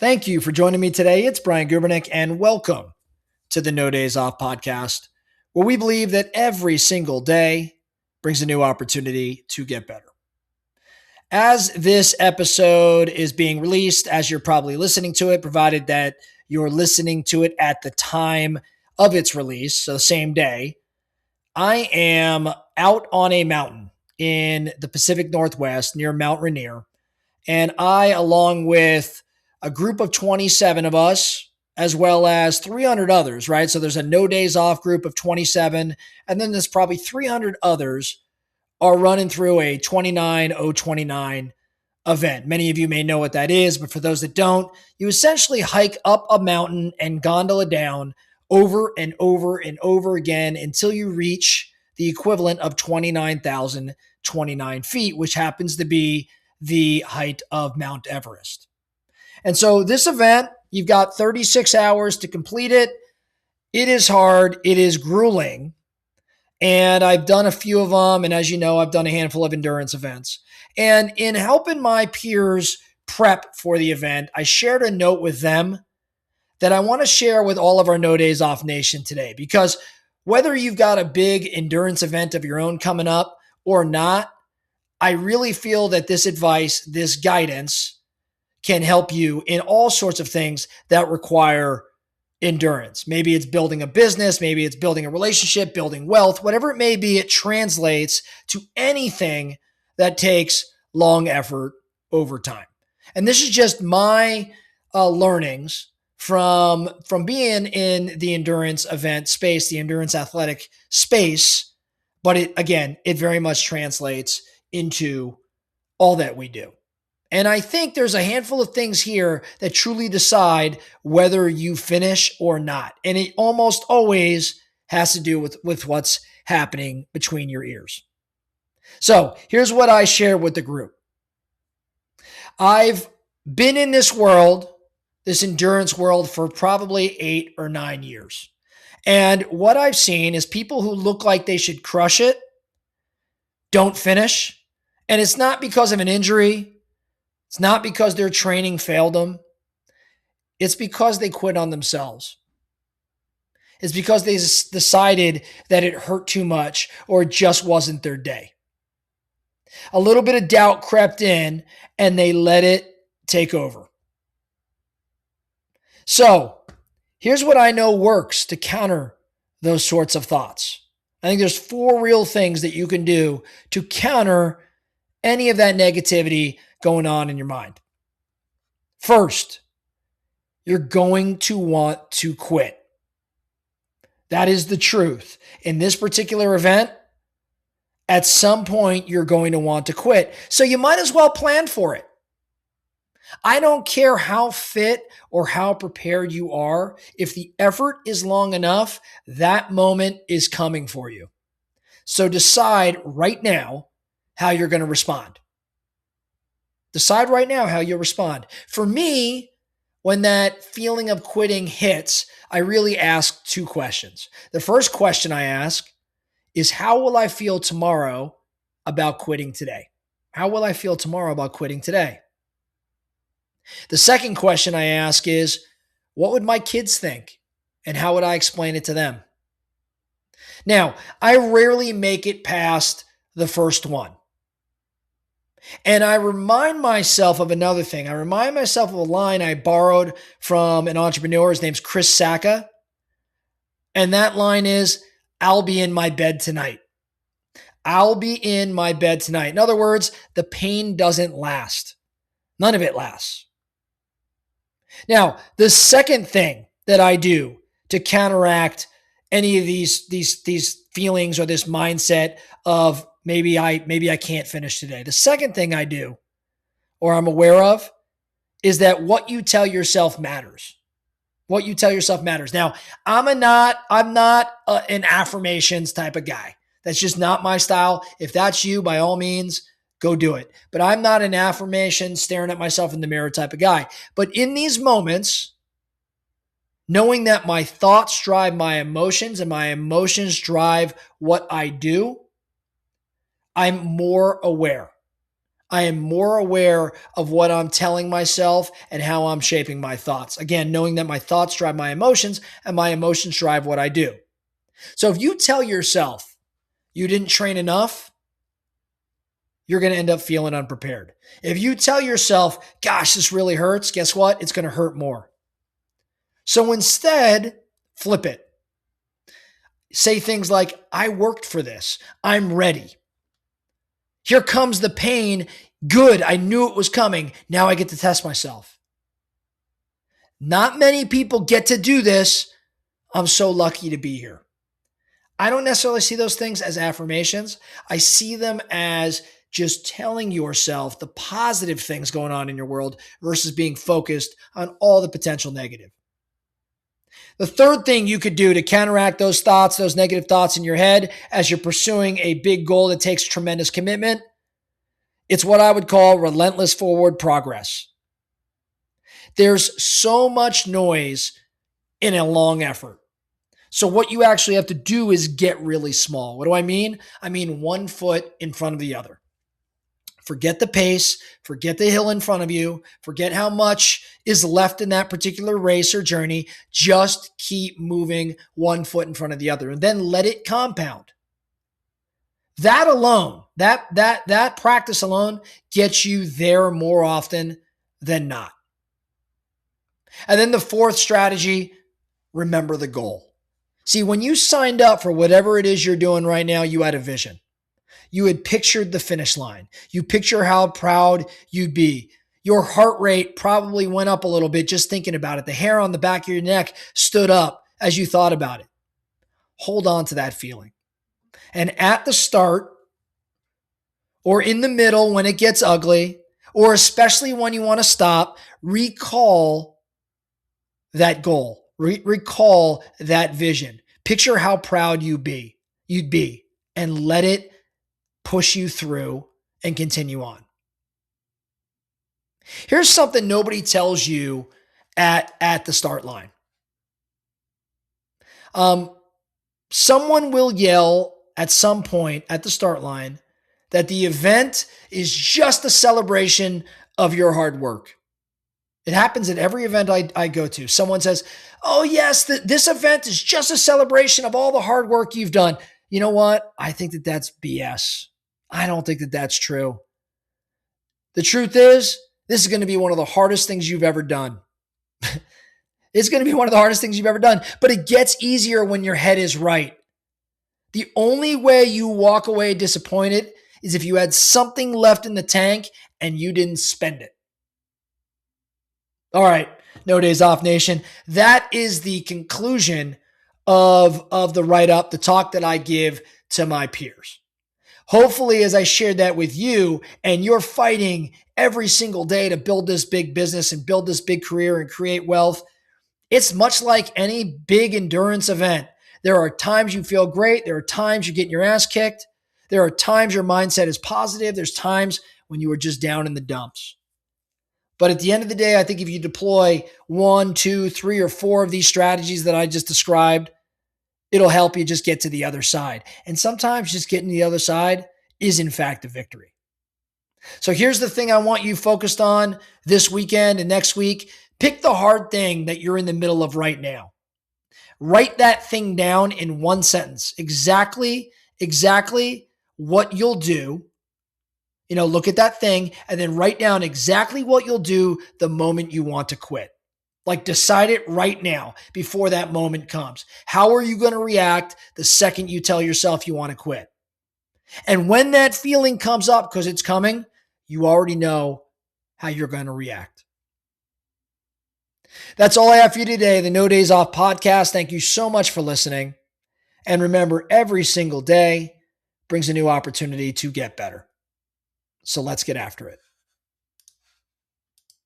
Thank you for joining me today. It's Brian Gubernick, and welcome to the No Days Off podcast, where we believe that every single day brings a new opportunity to get better. As this episode is being released, as you're probably listening to it, provided that you're listening to it at the time of its release, so the same day, I am out on a mountain in the Pacific Northwest near Mount Rainier. And I, along with a group of 27 of us, as well as 300 others, right? So there's a no days off group of 27, and then there's probably 300 others are running through a 29.029 event. Many of you may know what that is, but for those that don't, you essentially hike up a mountain and gondola down over and over and over again until you reach the equivalent of 29,029 feet, which happens to be the height of Mount Everest. And so this event, you've got 36 hours to complete it. It is hard. It is grueling. And I've done a few of them. And as you know, I've done a handful of endurance events. And in helping my peers prep for the event, I shared a note with them that I want to share with all of our No Days Off Nation today. Because whether you've got a big endurance event of your own coming up or not, I really feel that this advice, this guidance can help you in all sorts of things that require endurance. Maybe it's building a business, maybe it's building a relationship, building wealth, whatever it may be, it translates to anything that takes long effort over time. And this is just my learnings from being in the endurance event space, the endurance athletic space. But it very much translates into all that we do. And I think there's a handful of things here that truly decide whether you finish or not. And it almost always has to do with what's happening between your ears. So here's what I share with the group. I've been in this world, this endurance world, for probably 8 or 9 years. And what I've seen is people who look like they should crush it don't finish. And it's not because of an injury. It's not because their training failed them. It's because they quit on themselves. It's because they decided that it hurt too much or it just wasn't their day. A little bit of doubt crept in and they let it take over. So here's what I know works to counter those sorts of thoughts. I think there's 4 real things that you can do to counter any of that negativity going on in your mind. First, you're going to want to quit. That is the truth. In this particular event, at some point, you're going to want to quit. So you might as well plan for it. I don't care how fit or how prepared you are. If the effort is long enough, that moment is coming for you. So decide right now how you're going to respond. Decide right now how you'll respond. For me, when that feeling of quitting hits, I really ask 2 questions. The first question I ask is, how will I feel tomorrow about quitting today? How will I feel tomorrow about quitting today? The second question I ask is, what would my kids think? And how would I explain it to them? Now, I rarely make it past the first one. And I remind myself of another thing. I remind myself of a line I borrowed from an entrepreneur. His name's Chris Sacca. And that line is, I'll be in my bed tonight. I'll be in my bed tonight. In other words, the pain doesn't last. None of it lasts. Now, the second thing that I do to counteract any of these feelings or this mindset of maybe I can't finish today. The second thing I do, or I'm aware of, is that what you tell yourself matters. What you tell yourself matters. Now, I'm not an affirmations type of guy. That's just not my style. If that's you, by all means, go do it. But I'm not an affirmation, staring at myself in the mirror type of guy. But in these moments, knowing that my thoughts drive my emotions and my emotions drive what I do, I'm more aware. I am more aware of what I'm telling myself and how I'm shaping my thoughts. Again, knowing that my thoughts drive my emotions and my emotions drive what I do. So if you tell yourself you didn't train enough, you're going to end up feeling unprepared. If you tell yourself, gosh, this really hurts, guess what? It's going to hurt more. So instead, flip it. Say things like, I worked for this. I'm ready. Here comes the pain. Good. I knew it was coming. Now I get to test myself. Not many people get to do this. I'm so lucky to be here. I don't necessarily see those things as affirmations. I see them as just telling yourself the positive things going on in your world versus being focused on all the potential negative. The third thing you could do to counteract those thoughts, those negative thoughts in your head as you're pursuing a big goal that takes tremendous commitment, it's what I would call relentless forward progress. There's so much noise in a long effort. So what you actually have to do is get really small. What do I mean? I mean 1 foot in front of the other. Forget the pace, forget the hill in front of you, forget how much is left in that particular race or journey. Just keep moving 1 foot in front of the other and then let it compound. That alone, that practice alone gets you there more often than not. And then the fourth strategy, remember the goal. See, when you signed up for whatever it is you're doing right now, you had a vision. You had pictured the finish line. You picture how proud you'd be. Your heart rate probably went up a little bit just thinking about it. The hair on the back of your neck stood up as you thought about it. Hold on to that feeling. And at the start, or in the middle when it gets ugly, or especially when you want to stop, recall that goal. Recall that vision. Picture how proud you'd be, and let it push you through and continue on. Here's something nobody tells you at the start line. Someone will yell at some point at the start line that the event is just a celebration of your hard work. It happens at every event I go to. Someone says, oh yes, this event is just a celebration of all the hard work you've done. You know what? I think that's BS. I don't think that's true. The truth is, this is going to be one of the hardest things you've ever done. It's going to be one of the hardest things you've ever done, but it gets easier when your head is right. The only way you walk away disappointed is if you had something left in the tank and you didn't spend it. All right, No Days Off Nation. That is the conclusion of the write-up, the talk that I give to my peers. Hopefully, as I shared that with you and you're fighting every single day to build this big business and build this big career and create wealth, it's much like any big endurance event. There are times you feel great. There are times you're getting your ass kicked. There are times your mindset is positive. There's times when you are just down in the dumps. But at the end of the day, I think if you deploy 1, 2, 3, or 4 of these strategies that I just described, it'll help you just get to the other side. And sometimes just getting to the other side is in fact a victory. So here's the thing I want you focused on this weekend and next week. Pick the hard thing that you're in the middle of right now. Write that thing down in one sentence. Exactly what you'll do. Look at that thing and then write down exactly what you'll do the moment you want to quit. Like decide it right now before that moment comes. How are you going to react the second you tell yourself you want to quit? And when that feeling comes up, because it's coming, you already know how you're going to react. That's all I have for you today, the No Days Off podcast. Thank you so much for listening. And remember, every single day brings a new opportunity to get better. So let's get after it.